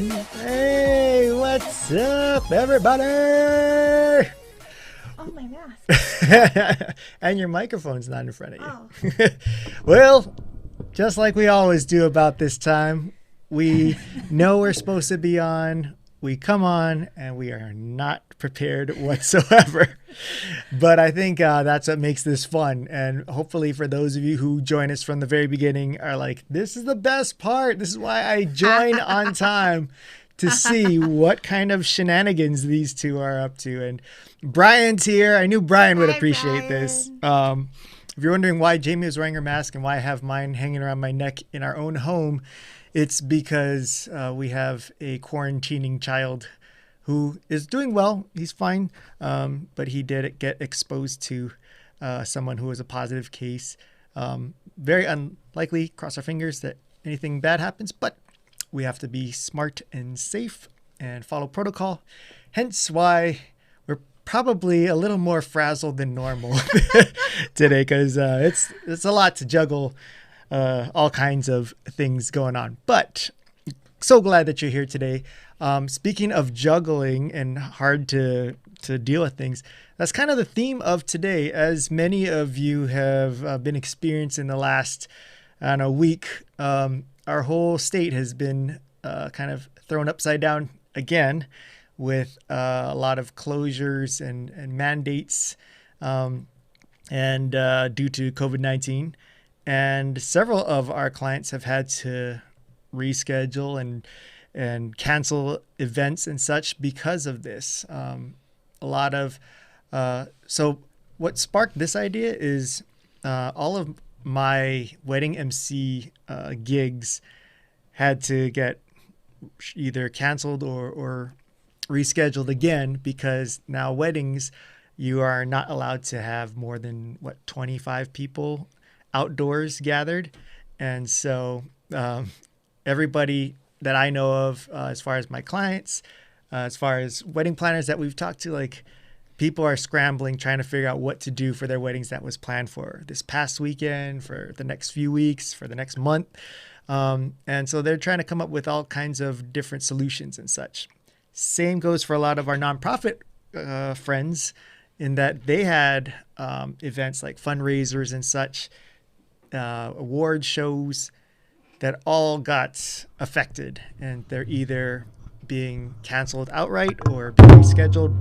Hey, what's up, everybody? Oh, my mask. And your microphone's not in front of you. Oh. Well, just like we always do about this time, we know we're supposed to be on, we come on, and we are not prepared whatsoever. But I think that's what makes this fun. And hopefully for those of you who join us from the very beginning are like, this is the best part. This is why I join on time, to see what kind of shenanigans these two are up to. And Brian's here. I knew Brian would appreciate this. If you're wondering why Jamie is wearing her mask and why I have mine hanging around my neck in our own home, it's because we have a quarantining child who is doing well. He's fine, but he did get exposed to someone who was a positive case. Very unlikely, cross our fingers, that anything bad happens, but we have to be smart and safe and follow protocol. Hence why we're probably a little more frazzled than normal today, because it's a lot to juggle, all kinds of things going on. But so glad that you're here today. Speaking of juggling and hard to deal with things, that's kind of the theme of today, as many of you have been experiencing the last, I don't know, week. Our whole state has been kind of thrown upside down again with a lot of closures and mandates and due to COVID-19. And several of our clients have had to reschedule and cancel events and such because of this. A lot of so what sparked this idea is all of my wedding MC gigs had to get either canceled or rescheduled again, because now weddings, you are not allowed to have more than 25 people outdoors gathered. And so everybody that I know of, as far as my clients, as far as wedding planners that we've talked to, like, people are scrambling, trying to figure out what to do for their weddings that was planned for this past weekend, for the next few weeks, for the next month. And so they're trying to come up with all kinds of different solutions and such. Same goes for a lot of our nonprofit friends, in that they had events like fundraisers and such, award shows, that all got affected, and they're either being canceled outright or being rescheduled.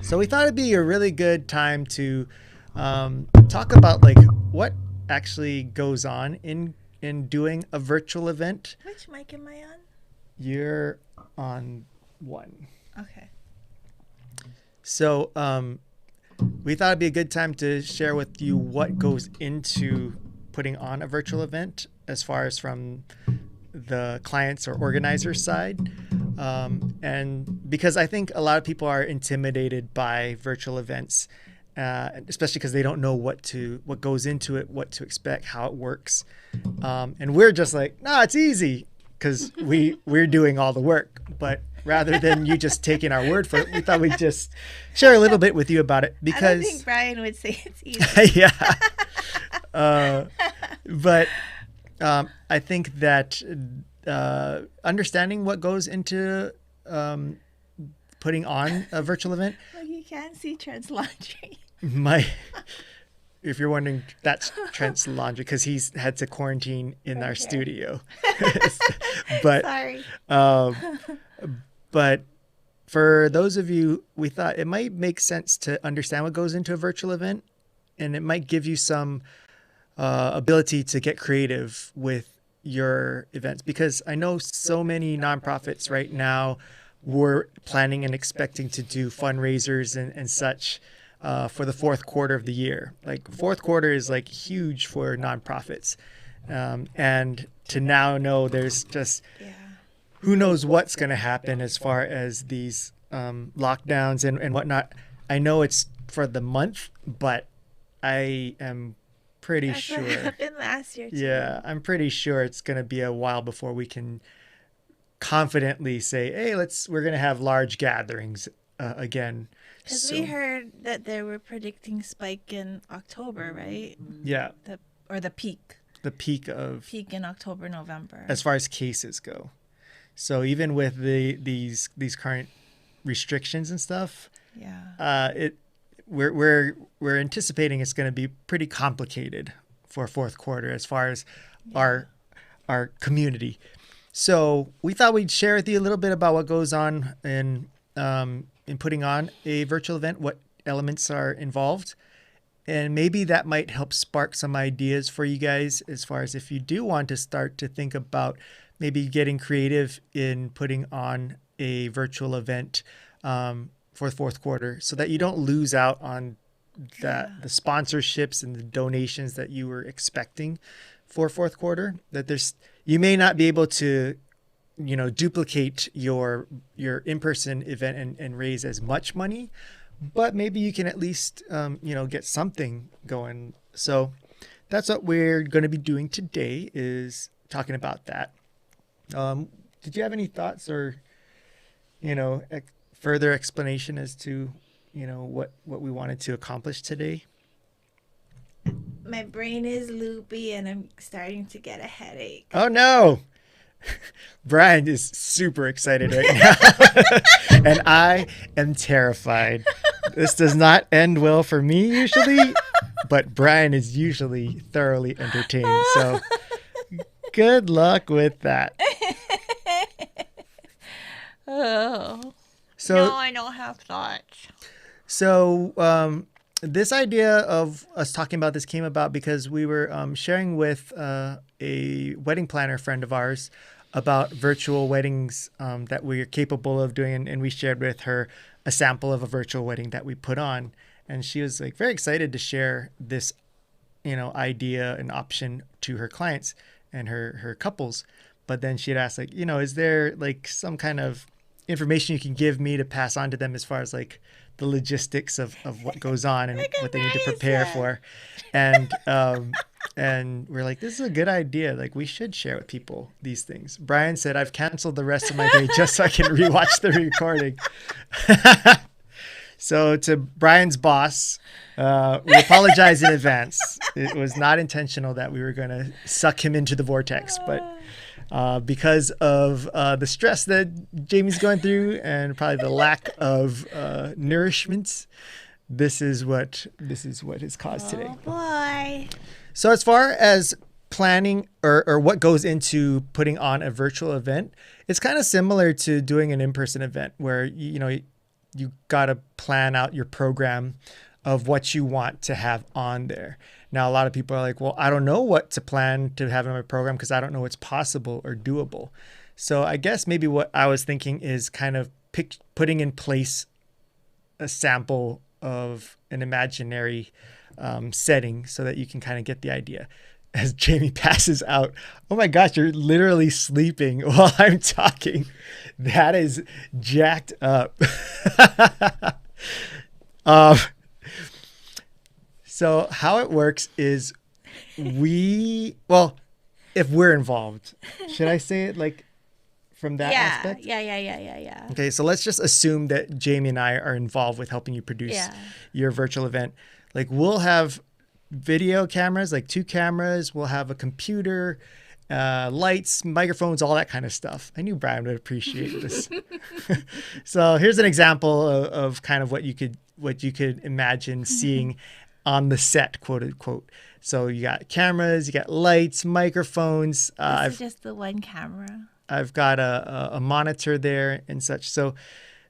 So we thought it'd be a really good time to talk about, like, what actually goes on in doing a virtual event. Which mic am I on? You're on one. Okay. So we thought it'd be a good time to share with you what goes into putting on a virtual event, as far as from the clients or organizer side. And because I think a lot of people are intimidated by virtual events, especially because they don't know what goes into it, what to expect, how it works. And we're just like, nah, it's easy, because we're doing all the work. But rather than you just taking our word for it, we thought we'd just share a little bit with you about it, because I don't think Brian would say it's easy. yeah. But I think that understanding what goes into putting on a virtual event. Well, you can't see Trent's laundry. If you're wondering, that's Trent's laundry, because he's had to quarantine in our studio. But sorry. But for those of you, we thought it might make sense to understand what goes into a virtual event, and it might give you some ability to get creative with your events, because I know so many nonprofits right now were planning and expecting to do fundraisers and such for the fourth quarter of the year. Like, fourth quarter is like huge for nonprofits, and to now know there's just who knows what's going to happen as far as these lockdowns and whatnot. I know it's for the month, but I am pretty sure. What happened last year too. Yeah, I'm pretty sure it's going to be a while before we can confidently say, hey, we're going to have large gatherings again. Because we heard that they were predicting spike in October, right? Yeah. The peak. The peak in October, November. As far as cases go. So even with these current restrictions and stuff, Yeah. we're anticipating it's going to be pretty complicated for fourth quarter as far as our community. So we thought we'd share with you a little bit about what goes on in putting on a virtual event, what elements are involved, and maybe that might help spark some ideas for you guys as far as if you do want to start to think about maybe getting creative in putting on a virtual event for the fourth quarter, so that you don't lose out on the sponsorships and the donations that you were expecting for fourth quarter. That you may not be able to duplicate your in-person event and raise as much money, but maybe you can at least get something going. So that's what we're going to be doing today, is talking about that. Did you have any thoughts or further explanation as to what we wanted to accomplish today? My brain is loopy and I'm starting to get a headache. Oh no! Brian is super excited right now, and I am terrified. This does not end well for me usually, but Brian is usually thoroughly entertained. So good luck with that. Oh. So No, I don't have thoughts. So this idea of us talking about this came about because we were sharing with a wedding planner friend of ours about virtual weddings that we're capable of doing. And we shared with her a sample of a virtual wedding that we put on. And she was like very excited to share this, idea and option to her clients and her couples. But then she had asked, like, is there like some kind of information you can give me to pass on to them as far as like the logistics of what goes on and what they need to prepare for. And we're like, this is a good idea. Like, we should share with people these things. Brian said, I've canceled the rest of my day just so I can rewatch the recording. So to Brian's boss, we apologize in advance. It was not intentional that we were going to suck him into the vortex, but because of the stress that Jamie's going through and probably the lack of nourishment, this is what is caused today. Oh boy. So as far as planning or what goes into putting on a virtual event, it's kind of similar to doing an in-person event where you got to plan out your program of what you want to have on there. Now, a lot of people are like, well, I don't know what to plan to have in my program because I don't know what's possible or doable. So I guess maybe what I was thinking is kind of putting in place a sample of an imaginary setting so that you can kind of get the idea. As Jamie passes out, oh my gosh, you're literally sleeping while I'm talking. That is jacked up. So how it works is if we're involved, should I say it like from that aspect? Yeah. Okay, so let's just assume that Jamie and I are involved with helping you produce your virtual event. Like, we'll have video cameras, like 2 cameras. We'll have a computer, lights, microphones, all that kind of stuff. I knew Brian would appreciate this. So here's an example of kind of what you could imagine seeing on the set, quote unquote. So you got cameras, you got lights, microphones. This is just the one camera. I've got a monitor there and such. So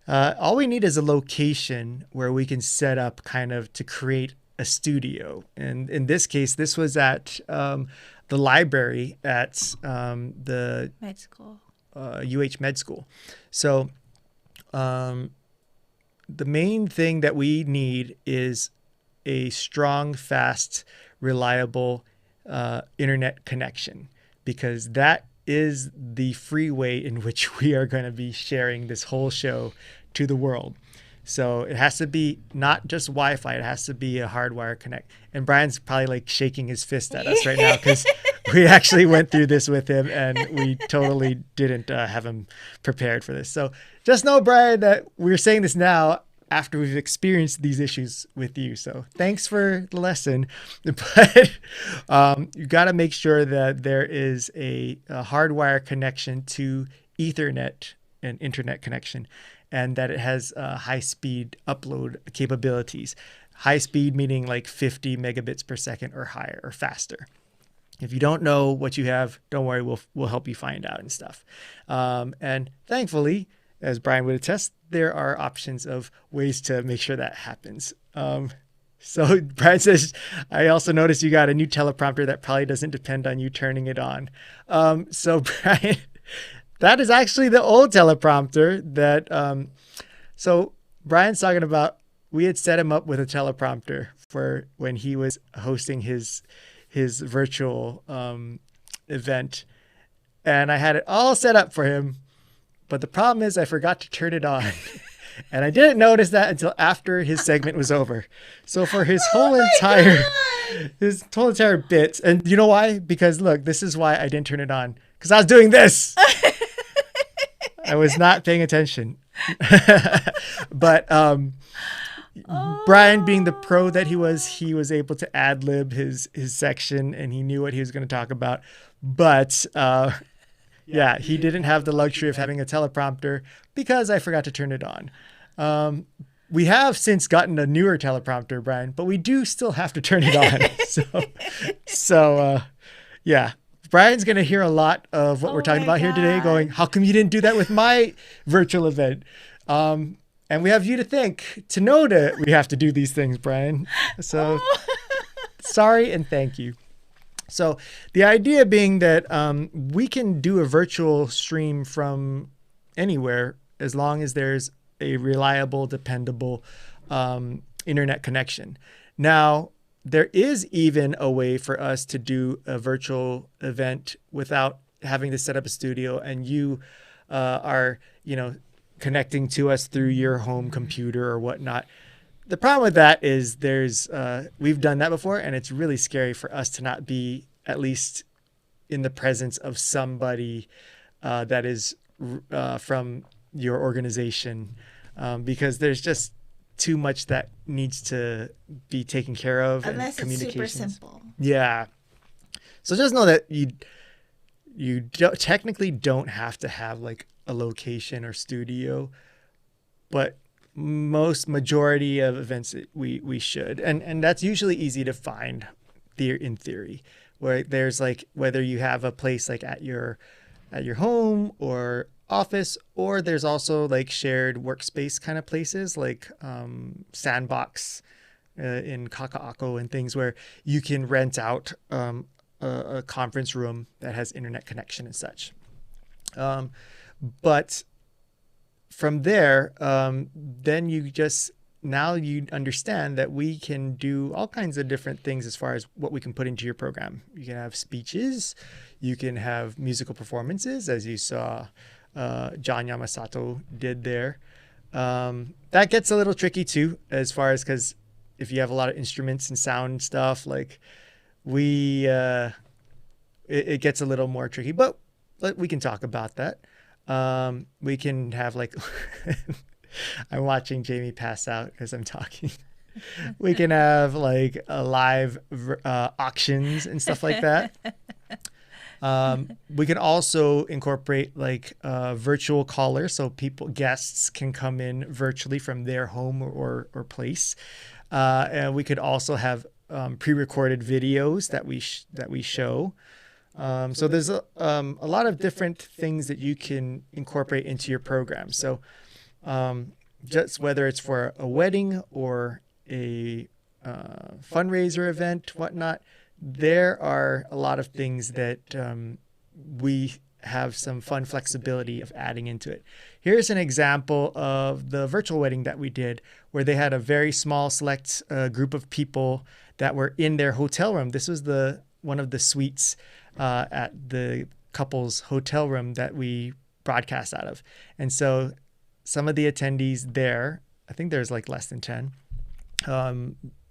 all we need is a location where we can set up kind of to create a studio. And in this case, this was at the library at the Med school. UH Med School. So the main thing that we need is a strong, fast, reliable internet connection, because that is the free way in which we are going to be sharing this whole show to the world. So it has to be not just Wi-Fi, it has to be a hardwire connect. And Brian's probably like shaking his fist at us right now because we actually went through this with him and we totally didn't have him prepared for this. So just know, Brian, that we're saying this now after we've experienced these issues with you. So thanks for the lesson. But you got to make sure that there is a hardwire connection to Ethernet and internet connection, and that it has high-speed upload capabilities. High speed meaning like 50 megabits per second or higher or faster. If you don't know what you have, don't worry, we'll help you find out and stuff. And thankfully, as Brian would attest, there are options of ways to make sure that happens. So Brian says, I also noticed you got a new teleprompter that probably doesn't depend on you turning it on. So Brian, that is actually the old teleprompter that, so Brian's talking about, we had set him up with a teleprompter for when he was hosting his virtual event, and I had it all set up for him. But the problem is I forgot to turn it on. And I didn't notice that until after his segment was over. So for his whole entire bit, and you know why? Because look, this is why I didn't turn it on. Because I was doing this. I was not paying attention. But Brian, being the pro that he was able to ad-lib his section, and he knew what he was going to talk about. But yeah, he didn't have the luxury of having a teleprompter because I forgot to turn it on. We have since gotten a newer teleprompter, Brian, but we do still have to turn it on. So yeah, Brian's going to hear a lot of what we're talking about here today going, how come you didn't do that with my virtual event? And we have you to thank to know that we have to do these things, Brian. So sorry and thank you. So the idea being that we can do a virtual stream from anywhere as long as there's a reliable, dependable internet connection. Now, there is even a way for us to do a virtual event without having to set up a studio, and you are, connecting to us through your home computer or whatnot. The problem with that is we've done that before, and it's really scary for us to not be at least in the presence of somebody that is from your organization, because there's just too much that needs to be taken care of. Unless it's super simple. Yeah. So just know that you technically don't have to have like a location or studio, but majority of events we should, and that's usually easy to find in theory, where there's like, whether you have a place like at your home or office, or there's also like shared workspace kind of places like Sandbox in Kaka'ako and things, where you can rent out a conference room that has internet connection and such. But from there, then you understand that we can do all kinds of different things as far as what we can put into your program. You can have speeches, you can have musical performances, as you saw John Yamasato did there. That gets a little tricky too, as far as, because if you have a lot of instruments and sound stuff, like it gets a little more tricky, but we can talk about that. We can have like, I'm watching Jamie pass out as I'm talking. We can have like a live auctions and stuff like that. We can also incorporate like virtual callers, so guests can come in virtually from their home or place. And we could also have pre-recorded videos that we show. So there's a lot of different things that you can incorporate into your program. So just whether it's for a wedding or a fundraiser event, whatnot, there are a lot of things that we have some fun flexibility of adding into it. Here's an example of the virtual wedding that we did, where they had a very small select group of people that were in their hotel room. This was one of the suites at the couple's hotel room that we broadcast out of. And so some of the attendees there, I think there's like less than 10,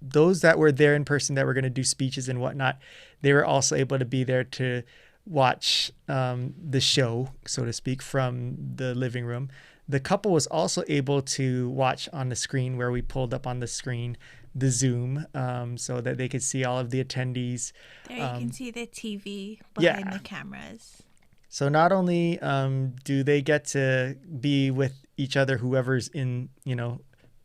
those that were there in person that were going to do speeches and whatnot, they were also able to be there to watch the show, so to speak, from the living room. The couple was also able to watch on the screen, where we pulled up on the screen the Zoom, so that they could see all of the attendees. There you can see the TV behind the cameras. So not only do they get to be with each other, whoever's in,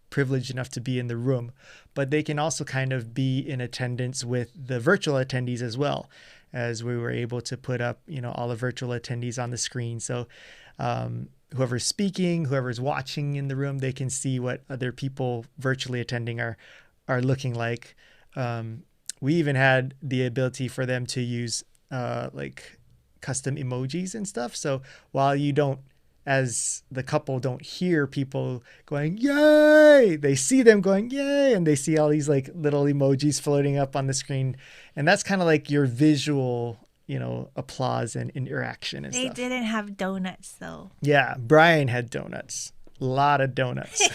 privileged enough to be in the room, but they can also kind of be in attendance with the virtual attendees as well, as we were able to put up, all the virtual attendees on the screen. So whoever's speaking, whoever's watching in the room, they can see what other people virtually attending are looking like. We even had the ability for them to use like custom emojis and stuff. So while you don't, as the couple, don't hear people going, yay, they see them going, yay, and they see all these like little emojis floating up on the screen. And that's kind of like your visual, applause and interaction and They stuff. didn't have donuts, though. Yeah, Brian had donuts. A lot of donuts.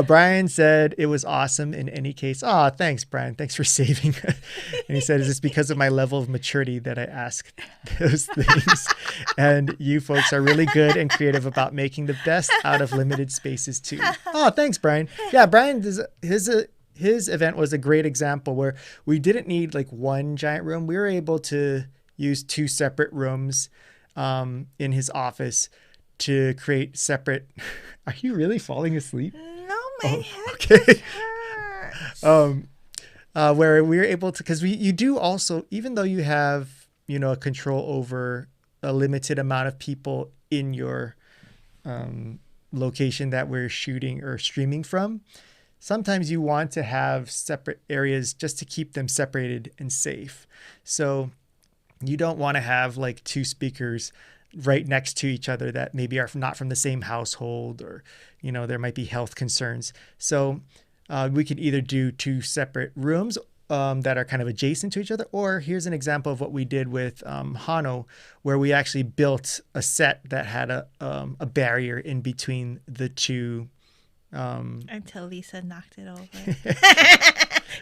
Brian said it was awesome in any case. Oh, thanks, Brian. Thanks for saving. And he said, is this because of my level of maturity that I ask those things? And you folks are really good and creative about making the best out of limited spaces too. Oh, thanks, Brian. Yeah, Brian, his event was a great example where we didn't need like one giant room. We were able to use 2 separate rooms in his office to create separate. Are you really falling asleep? No, my head okay. just hurts. Where we were able to, because you do also, even though you have, a control over a limited amount of people in your location that we're shooting or streaming from, sometimes you want to have separate areas just to keep them separated and safe. So you don't want to have like 2 speakers right next to each other that maybe are not from the same household, or, there might be health concerns. So we could either do 2 separate rooms that are kind of adjacent to each other, or here's an example of what we did with Hano, where we actually built a set that had a barrier in between the 2. Until Lisa knocked it over.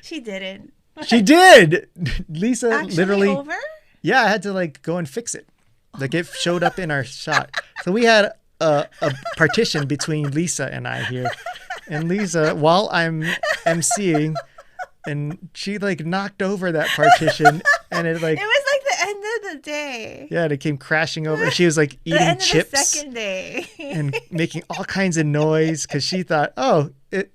She didn't. She did. Lisa Actually literally. Over? Yeah, I had to like go and fix it. Like it showed up in our shot. So we had a partition between Lisa and I here. And Lisa, while I'm emceeing, and she like knocked over that partition, and it like. It was like the end of the day. Yeah, and it came crashing over. She was like eating the end chips. Of the second day. And making all kinds of noise because she thought,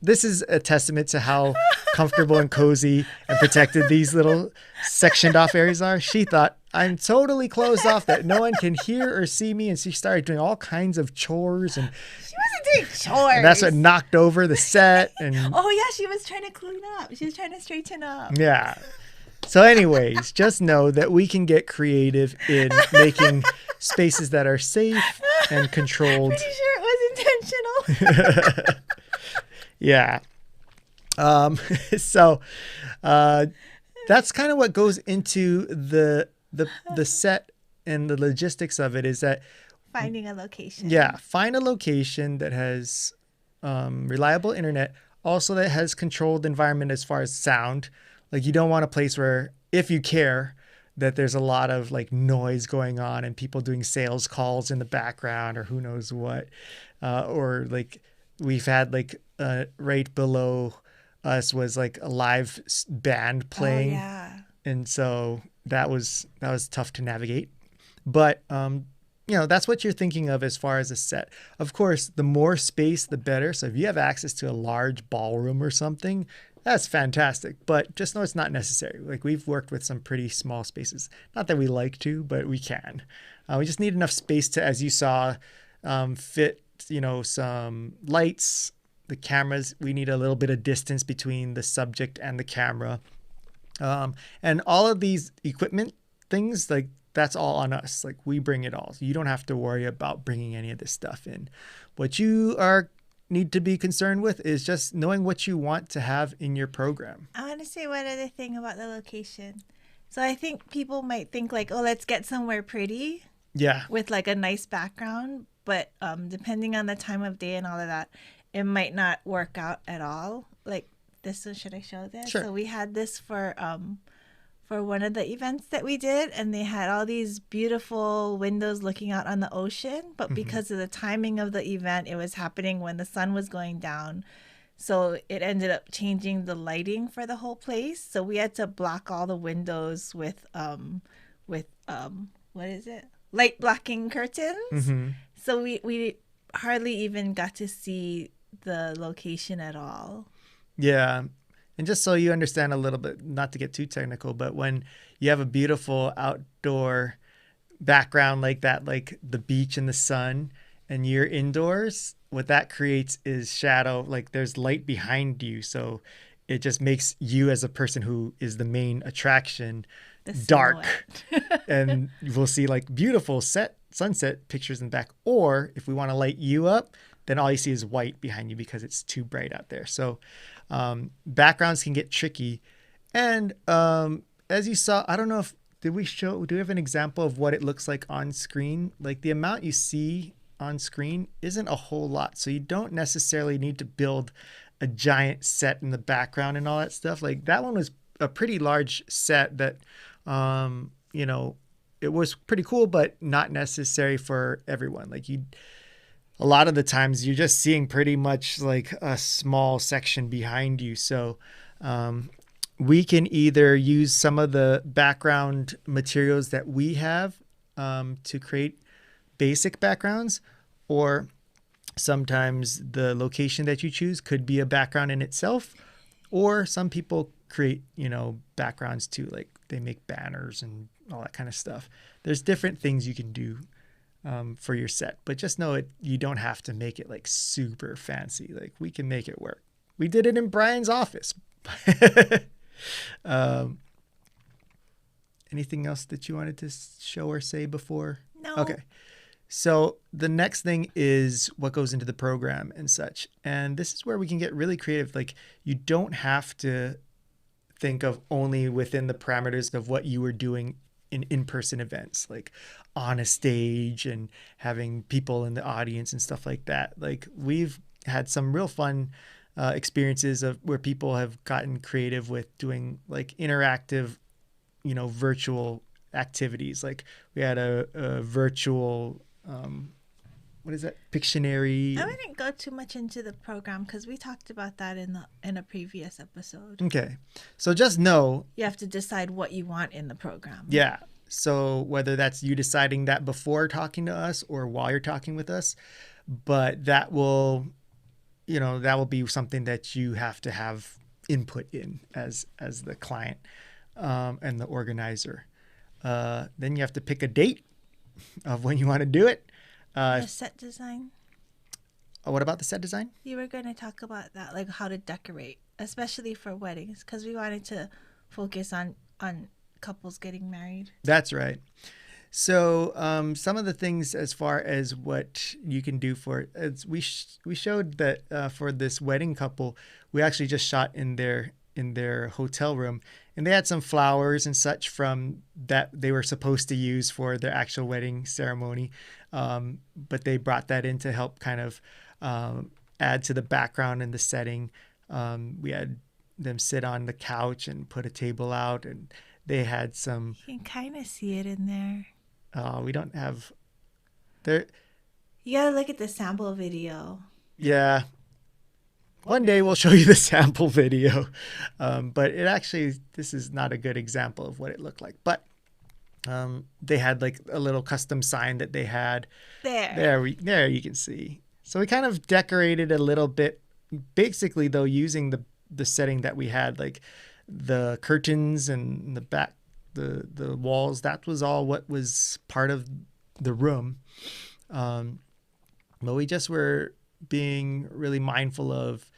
this is a testament to how comfortable and cozy and protected these little sectioned off areas are. She thought, I'm totally closed off that no one can hear or see me. And she started doing all kinds of chores. And she wasn't doing chores. And that's what knocked over the set. And oh, yeah, she was trying to clean up. She was trying to straighten up. Yeah. So anyways, just know that we can get creative in making spaces that are safe and controlled. Pretty sure it was intentional. Yeah. So that's kind of what goes into the set and the logistics of it, is that finding a location. Yeah, find a location that has reliable internet, also that has controlled environment as far as sound. Like you don't want a place where, if you care, that there's a lot of like noise going on and people doing sales calls in the background or who knows what, or like we've had like right below us was like a live band playing. Oh, yeah. And so that was tough to navigate, but that's what you're thinking of as far as a set. Of course, the more space, the better. So if you have access to a large ballroom or something, that's fantastic, but just know it's not necessary. Like we've worked with some pretty small spaces. Not that we like to, but we can. We just need enough space to, as you saw, fit, some lights, the cameras. We need a little bit of distance between the subject and the camera. And all of these equipment things, like that's all on us. Like we bring it all. So you don't have to worry about bringing any of this stuff in. What you need to be concerned with is just knowing what you want to have in your program. I want to say one other thing about the location. So I think people might think like, oh, let's get somewhere pretty. Yeah. With like a nice background. But depending on the time of day and all of that, it might not work out at all. Like this one, should I show this? Sure. So we had this for one of the events that we did, and they had all these beautiful windows looking out on the ocean, but because of the timing of the event, it was happening when the sun was going down, so it ended up changing the lighting for the whole place. So we had to block all the windows with what is it? Light blocking curtains. Mm-hmm. So we hardly even got to see the location at all. Yeah. And just so you understand a little bit, not to get too technical, but when you have a beautiful outdoor background like that, like the beach and the sun, and you're indoors, what that creates is shadow. Like there's light behind you. So it just makes you as a person who is the main attraction The dark. silhouette. And we'll see like beautiful sunset pictures in the back. Or if we want to light you up, then all you see is white behind you because it's too bright out there. So backgrounds can get tricky. And as you saw, I don't know if do we have an example of what it looks like on screen? Like the amount you see on screen isn't a whole lot. So you don't necessarily need to build a giant set in the background and all that stuff. Like that one was a pretty large set that, it was pretty cool, but not necessary for everyone. Like a lot of the times you're just seeing pretty much like a small section behind you. So, we can either use some of the background materials that we have to create basic backgrounds, or sometimes the location that you choose could be a background in itself, or some people create, backgrounds too, like they make banners and all that kind of stuff. There's different things you can do for your set, but just know you don't have to make it like super fancy. Like we can make it work. We did it in Brian's office. Anything else that you wanted to show or say before? No. Okay. So the next thing is what goes into the program and such. And this is where we can get really creative. Like you don't have to think of only within the parameters of what you were doing in in-person events, like on a stage and having people in the audience and stuff like that. Like we've had some real fun experiences of where people have gotten creative with doing like interactive, virtual activities. Like we had a virtual, what is that? Pictionary. I wouldn't go too much into the program because we talked about that in a previous episode. Okay. So just know. You have to decide what you want in the program. Yeah. So whether that's you deciding that before talking to us or while you're talking with us, but that will be something that you have to have input in as the client and the organizer. Then you have to pick a date of when you want to do it. The set design. What about the set design? You were going to talk about that, like how to decorate, especially for weddings, because we wanted to focus on couples getting married. That's right. So some of the things as far as what you can do for it, we showed that for this wedding couple, we actually just shot in their hotel room, and they had some flowers and such from that they were supposed to use for their actual wedding ceremony, but they brought that in to help kind of add to the background and the setting. We had them sit on the couch and put a table out, and they had some. You can kind of see it in there. We don't have there. You gotta look at the sample video. Yeah. One day we'll show you the sample video. But this is not a good example of what it looked like. But they had like a little custom sign that they had. There you can see. So we kind of decorated a little bit, basically though, using the setting that we had, like the curtains and the back, the walls. That was all what was part of the room. But we just were being really mindful of,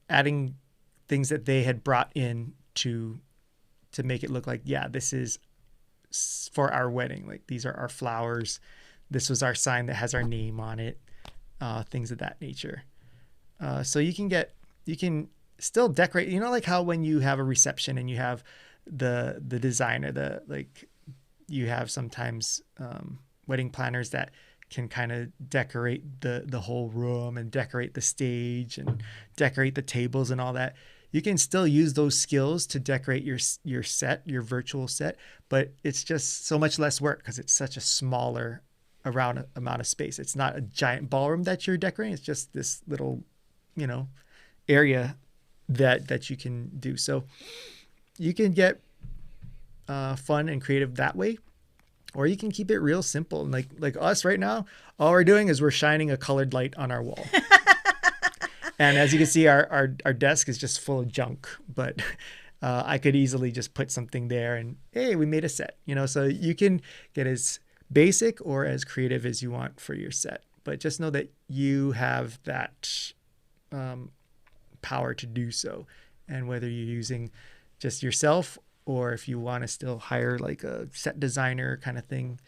adding things that they had brought in to make it look like, yeah, this is for our wedding. Like these are our flowers. This was our sign that has our name on it. Things of that nature. So you can still decorate, like how when you have a reception and you have the designer, you have sometimes wedding planners that can kind of decorate the whole room and decorate the stage and decorate the tables and all that. You can still use those skills to decorate your set, your virtual set, but it's just so much less work because it's such a smaller amount of space. It's not a giant ballroom that you're decorating. It's just this little, area that you can do. So you can get fun and creative that way. Or you can keep it real simple. Like us right now, all we're doing is we're shining a colored light on our wall. And as you can see, our desk is just full of junk, but I could easily just put something there and, hey, we made a set, so you can get as basic or as creative as you want for your set. But just know that you have that power to do so. And whether you're using just yourself or if you want to still hire like a set designer kind of thing,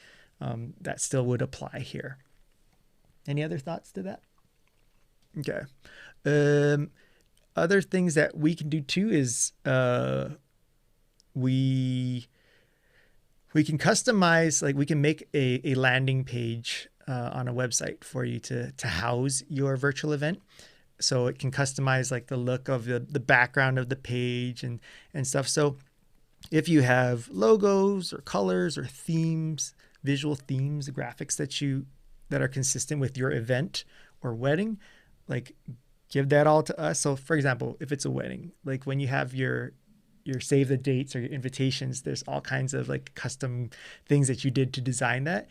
that still would apply here. Any other thoughts to that? Okay. Other things that we can do too is we can customize, like we can make a landing page on a website for you to house your virtual event. So it can customize like the look of the background of the page and stuff. So if you have logos or colors or themes, visual themes, graphics that are consistent with your event or wedding, like give that all to us. So for example, if it's a wedding, like when you have your save the dates or your invitations, there's all kinds of like custom things that you did to design that.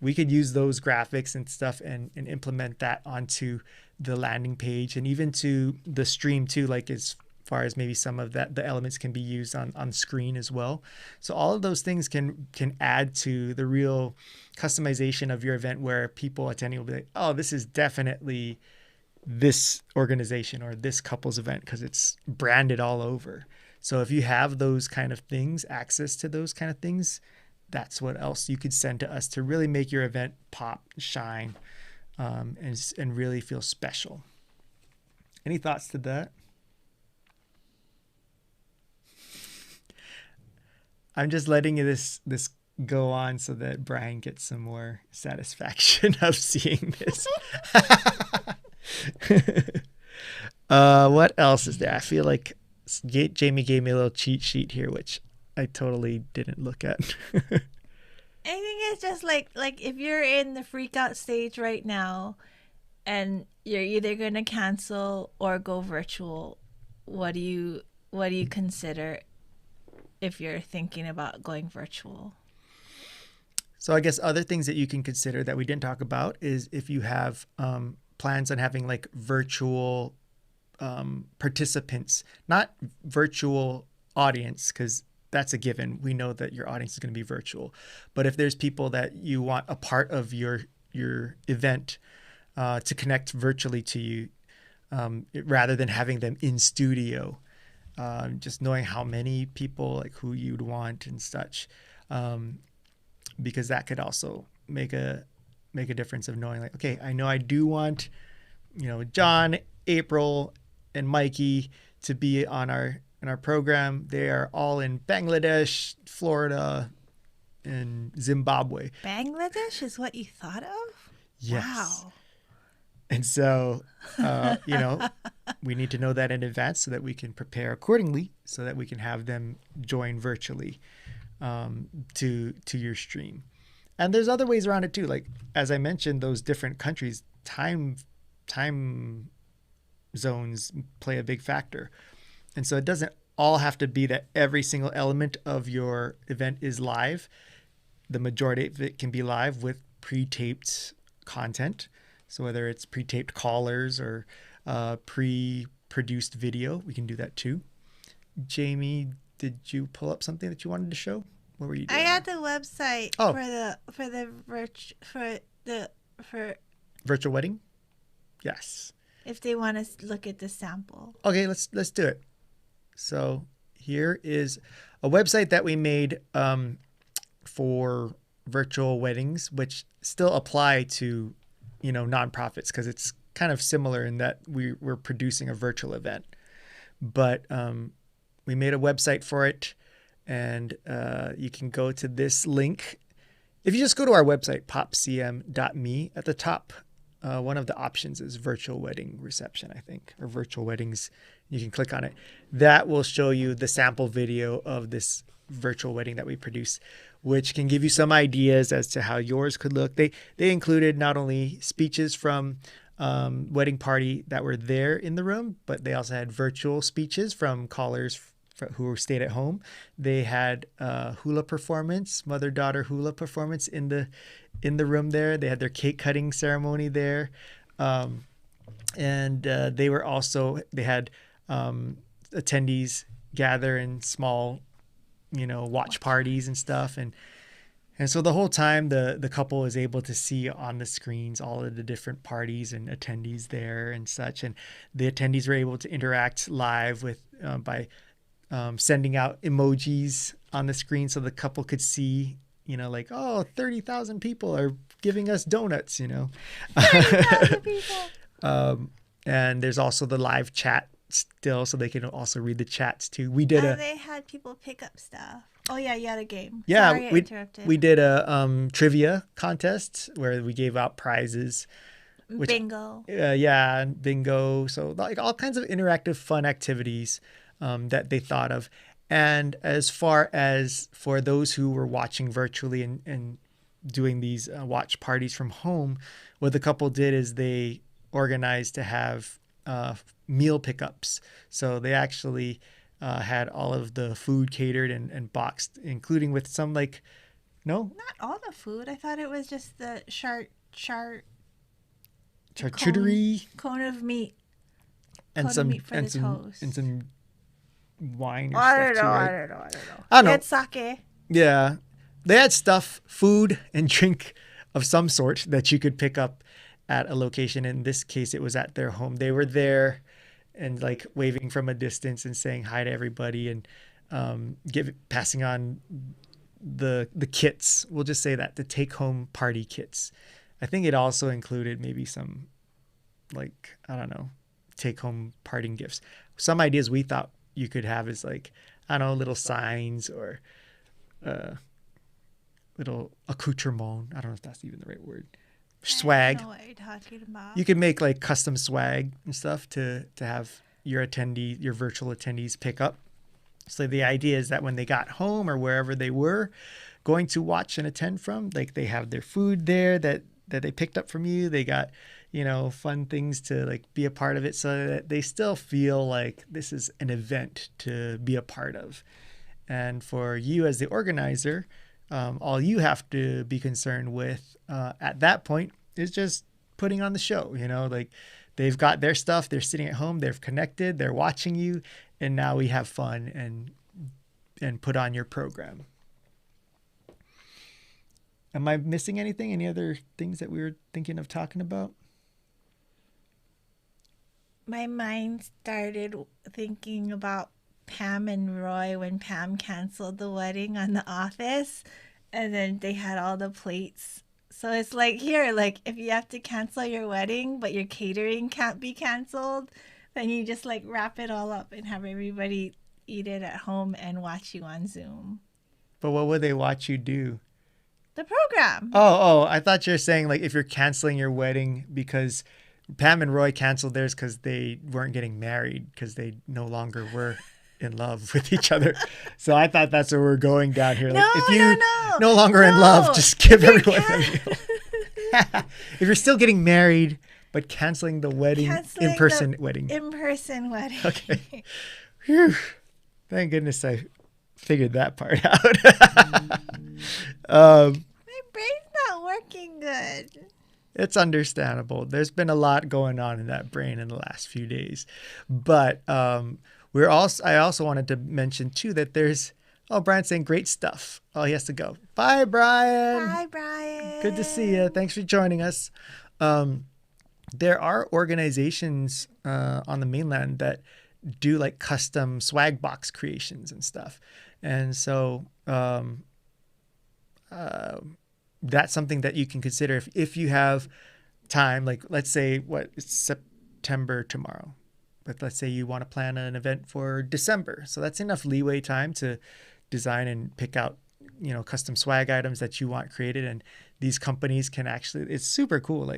We could use those graphics and stuff and implement that onto the landing page and even to the stream too, like as far as maybe some of the elements can be used on screen as well. So all of those things can add to the real customization of your event, where people attending will be like, oh, this is definitely this organization or this couple's event because it's branded all over. So if you have those kind of things, access to those kind of things, that's what else you could send to us to really make your event pop, shine, and really feel special. Any thoughts to that? I'm just letting this go on so that Brian gets some more satisfaction of seeing this. What else is there? I feel like Jamie gave me a little cheat sheet here, which I totally didn't look at. I think it's just like if you're in the freak out stage right now and you're either going to cancel or go virtual, what do you consider if you're thinking about going virtual? So I guess other things that you can consider that we didn't talk about is if you have plans on having like virtual participants, not virtual audience, because that's a given. We know that your audience is going to be virtual. But if there's people that you want a part of your event to connect virtually to you, rather than having them in studio, just knowing how many people, like who you'd want and such, because that could also make a difference of knowing like, okay, I know I do want, John, April, and Mikey to be in our program. They are all in Bangladesh, Florida, and Zimbabwe. Bangladesh is what you thought of? Yes. Wow. And so, we need to know that in advance so that we can prepare accordingly, so that we can have them join virtually to your stream. And there's other ways around it too. Like, as I mentioned, those different countries, time zones play a big factor. And so it doesn't all have to be that every single element of your event is live. The majority of it can be live with pre-taped content. So whether it's pre-taped callers or pre-produced video, we can do that too. Jamie, did you pull up something that you wanted to show? What were you doing? I had the website for virtual wedding. Yes. If they want to look at the sample. Okay, let's do it. So here is a website that we made for virtual weddings, which still apply to, nonprofits, because it's kind of similar in that we're producing a virtual event. But we made a website for it, and you can go to this link. If you just go to our website, popcm.me, at the top, one of the options is virtual wedding reception, I think, or virtual weddings. You can click on it. That will show you the sample video of this virtual wedding that we produce, which can give you some ideas as to how yours could look. They included not only speeches from wedding party that were there in the room, but they also had virtual speeches from callers who stayed at home. They had hula performance, mother-daughter hula performance in the room there. They had their cake cutting ceremony there. And they had attendees gather in small, watch parties and stuff. And so the whole time the couple was able to see on the screens all of the different parties and attendees there and such. And the attendees were able to interact live with by sending out emojis on the screen so the couple could see, like, oh, 30,000 people are giving us donuts, 30,000 people. And there's also the live chat still, so they can also read the chats too. They had people pick up stuff. Oh yeah, you had a game. Yeah, Sorry, I interrupted. We did a trivia contest where we gave out prizes. Bingo. Bingo. So like all kinds of interactive fun activities that they thought of. And as far as for those who were watching virtually and doing these watch parties from home, what the couple did is they organized to have meal pickups. So they actually had all of the food catered and boxed, including with some not all the food. I thought it was just the charcuterie cone of meat and some wine. Or I stuff don't too, right? I don't know. It's sake. Yeah, they had food and drink of some sort that you could pick up at a location. In this case, it was at their home. They were there and like waving from a distance and saying hi to everybody and passing on the kits. We'll just say that the take home party kits. I think it also included maybe some take home parting gifts. Some ideas we thought you could have is little signs or little accoutrement. I don't know if that's even the right word. Swag. I don't know what you're talking about. You can make custom swag and stuff to have your virtual attendees pick up. So the idea is that when they got home or wherever they were going to watch and attend from, they have their food there that they picked up from you. They got, fun things to be a part of it so that they still feel like this is an event to be a part of. And for you as the organizer, all you have to be concerned with at that point is just putting on the show. They've got their stuff, they're sitting at home, they're connected, they're watching you, and now we have fun and put on your program. Am I missing anything? Any other things that we were thinking of talking about? My mind started thinking about Pam and Roy when Pam canceled the wedding on The Office, and then they had all the plates. So it's if you have to cancel your wedding, but your catering can't be canceled, then you just wrap it all up and have everybody eat it at home and watch you on Zoom. But what would they watch you do? The program. Oh, I thought you were saying if you're canceling your wedding because Pam and Roy canceled theirs because they weren't getting married because they no longer were in love with each other. So I thought that's where we're going down here. If you no longer in love, just give everyone a meal. If you're still getting married but canceling the wedding, in-person wedding. In-person wedding. Okay. Whew. Thank goodness I figured that part out. My brain's not working good. It's understandable. There's been a lot going on in that brain in the last few days. But I also wanted to mention too that there's Brian's saying great stuff. Oh, he has to go. Bye, Brian. Bye, Brian. Good to see you. Thanks for joining us. There are organizations on the mainland that do custom swag box creations and stuff. And so that's something that you can consider if you have time. Let's say it's September tomorrow, but let's say you want to plan an event for December. So that's enough leeway time to design and pick out, custom swag items that you want created. And these companies can it's super cool.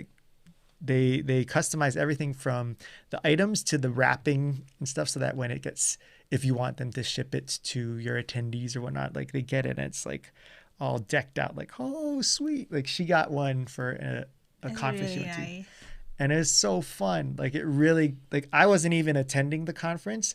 They customize everything from the items to the wrapping and stuff so that when if you want them to ship it to your attendees or whatnot, they get it and it's all decked out oh, sweet. She got one for a conference really she went to. nice. And it was so fun. It really, I wasn't even attending the conference,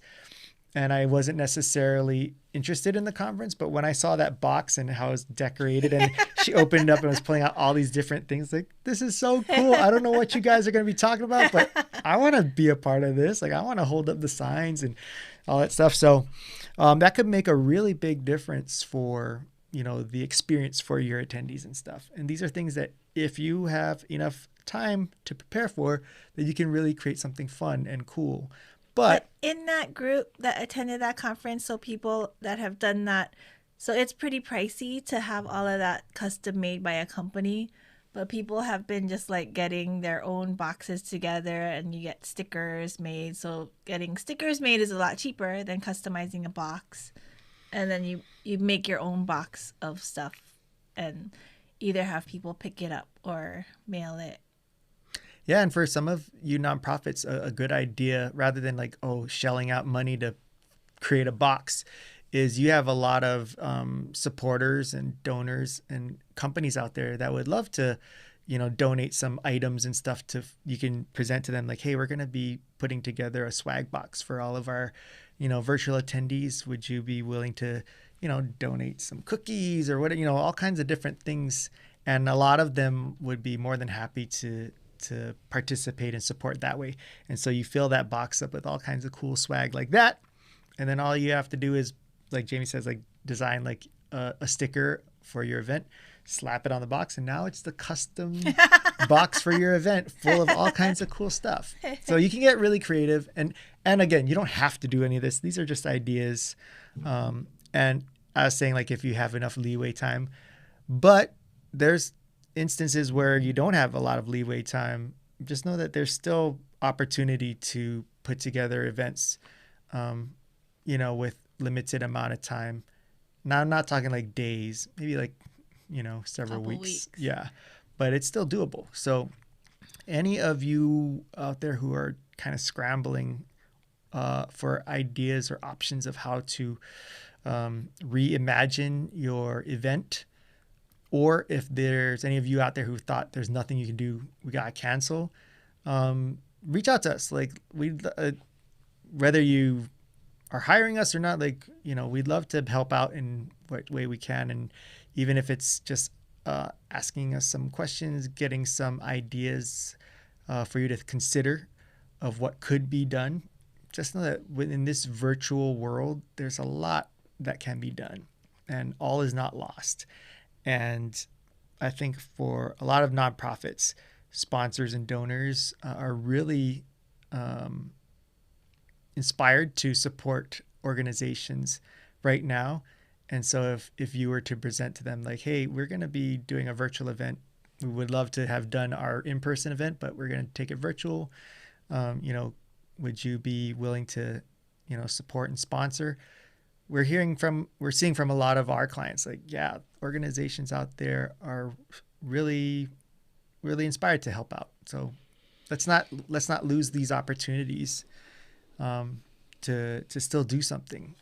and I wasn't necessarily interested in the conference, but when I saw that box and how it was decorated and she opened it up and was pulling out all these different things, like, this is so cool. I don't know what you guys are going to be talking about, but I want to be a part of this. Like, I want to hold up the signs and all that stuff. So that could make a really big difference for, the experience for your attendees and stuff. And these are things that if you have enough time to prepare for, that you can really create something fun and cool. But in that group that attended that conference, so people that have done that, so it's pretty pricey to have all of that custom made by a company. But people have been just like getting their own boxes together, and you get stickers made. So getting stickers made is a lot cheaper than customizing a box. And then you make your own box of stuff and either have people pick it up or mail it. Yeah, and for some of you nonprofits, a good idea, rather than like, shelling out money to create a box, is you have a lot of supporters and donors and companies out there that would love to, donate some items and stuff you can present to them, like, hey, we're going to be putting together a swag box for all of our, virtual attendees. Would you be willing to, donate some cookies or what, all kinds of different things. And a lot of them would be more than happy to participate and support that way. And so you fill that box up with all kinds of cool swag like that. And then all you have to do is, like Jamie says, like, design like a sticker for your event, slap it on the box, and now it's the custom box for your event full of all kinds of cool stuff. So you can get really creative. And again, you don't have to do any of this. These are just ideas. And I was saying, like, if you have enough leeway time, but there's instances where you don't have a lot of leeway time, just know that there's still opportunity to put together events, with limited amount of time. Now, I'm not talking like days, maybe like, several weeks. Yeah, but it's still doable. So any of you out there who are kind of scrambling for ideas or options of how to reimagine your event, or if there's any of you out there who thought there's nothing you can do, we got to cancel, reach out to us. Like, whether you are hiring us or not, like, we'd love to help out in what way we can. And even if it's just asking us some questions, getting some ideas for you to consider of what could be done, just know that within this virtual world, there's a lot that can be done and all is not lost. And I think for a lot of nonprofits, sponsors and donors are really inspired to support organizations right now. And so if you were to present to them like, hey, we're going to be doing a virtual event, we would love to have done our in-person event, but we're going to take it virtual. Would you be willing to, support and sponsor? We're seeing from a lot of our clients, like, yeah, organizations out there are really, really inspired to help out. So let's not lose these opportunities to still do something.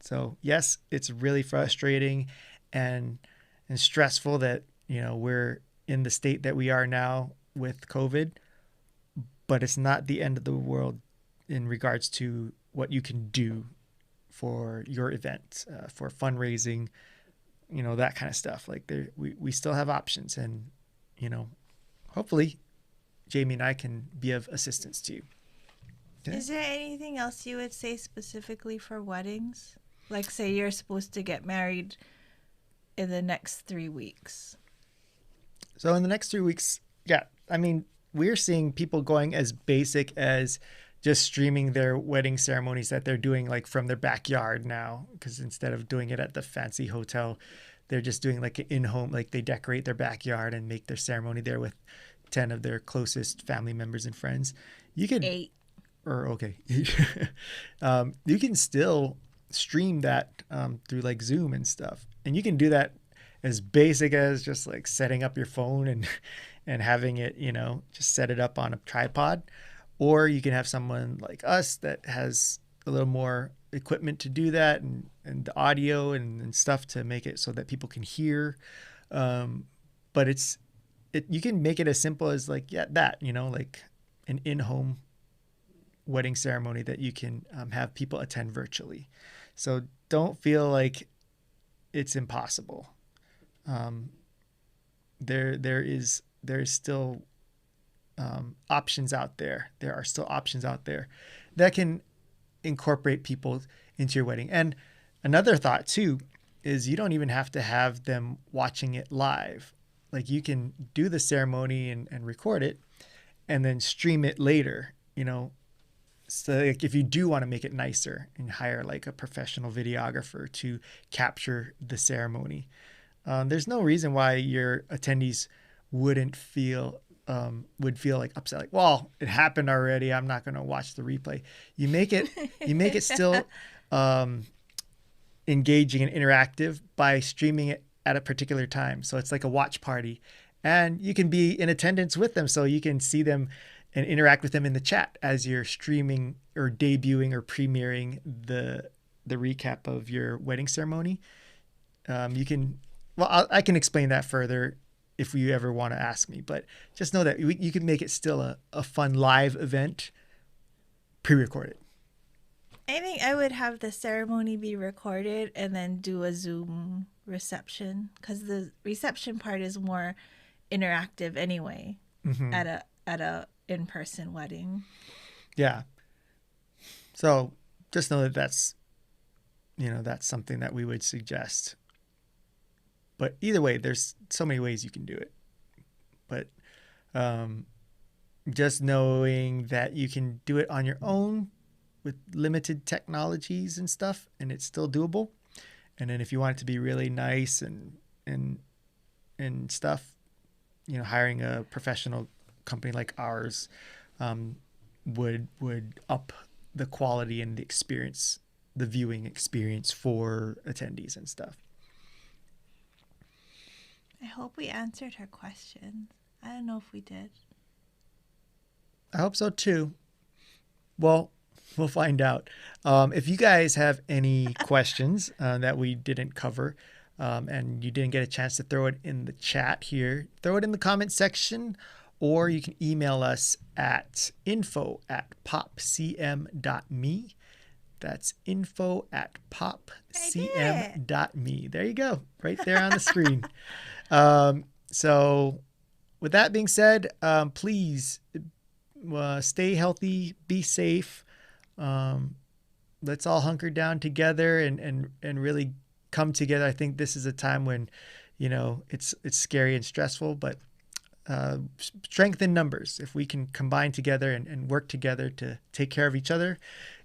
So yes, it's really frustrating and stressful that, we're in the state that we are now with COVID, but it's not the end of the world in regards to what you can do for your event, for fundraising, that kind of stuff. Like, we still have options, and, hopefully Jamie and I can be of assistance to you. Okay. Is there anything else you would say specifically for weddings? Like, say you're supposed to get married in the next 3 weeks. So in the next 3 weeks, yeah, I mean, we're seeing people going as basic as just streaming their wedding ceremonies that they're doing like from their backyard now, because instead of doing it at the fancy hotel, they're just doing like an in-home, like they decorate their backyard and make their ceremony there with 10 of their closest family members and friends. You could 8. Or okay. You can still stream that through like Zoom and stuff. And you can do that as basic as just like setting up your phone and having it, just set it up on a tripod. Or you can have someone like us that has a little more equipment to do that, and the audio and stuff to make it so that people can hear. But you can make it as simple as like, like an in-home wedding ceremony that you can have people attend virtually. So don't feel like it's impossible. There is still options out there. There are still options out there that can incorporate people into your wedding. And another thought too is you don't even have to have them watching it live. Like you can do the ceremony and record it and then stream it later, So like if you do want to make it nicer and hire like a professional videographer to capture the ceremony, there's no reason why your attendees would feel like upset, like, well, it happened already, I'm not going to watch the replay. You make it still engaging and interactive by streaming it at a particular time. So it's like a watch party, and you can be in attendance with them, so you can see them and interact with them in the chat as you're streaming or debuting or premiering the recap of your wedding ceremony. I can explain that further if you ever want to ask me, but just know that you can make it still a fun live event, pre-recorded. I think I would have the ceremony be recorded and then do a Zoom reception, because the reception part is more interactive anyway. Mm-hmm. at a in-person wedding. Yeah. So just know that that's something that we would suggest. But either way, there's so many ways you can do it. But just knowing that you can do it on your own with limited technologies and stuff, and it's still doable. And then if you want it to be really nice and stuff, hiring a professional company like ours would up the quality and the experience, the viewing experience for attendees and stuff. I hope we answered her questions. I don't know if we did. I hope so too. Well, we'll find out. If you guys have any questions that we didn't cover, and you didn't get a chance to throw it in the chat here, throw it in the comment section, or you can email us at info@popcm.me. That's info@popcm.me. There you go, right there on the screen. So with that being said, please stay healthy, be safe. Let's all hunker down together and really come together. I think this is a time when, it's scary and stressful, but strength in numbers. If we can combine together and work together to take care of each other,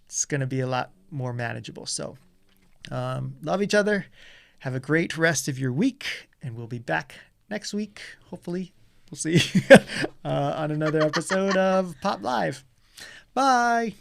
it's going to be a lot more manageable. So love each other. Have a great rest of your week, and we'll be back next week. Hopefully, we'll see on another episode of Pop Live. Bye.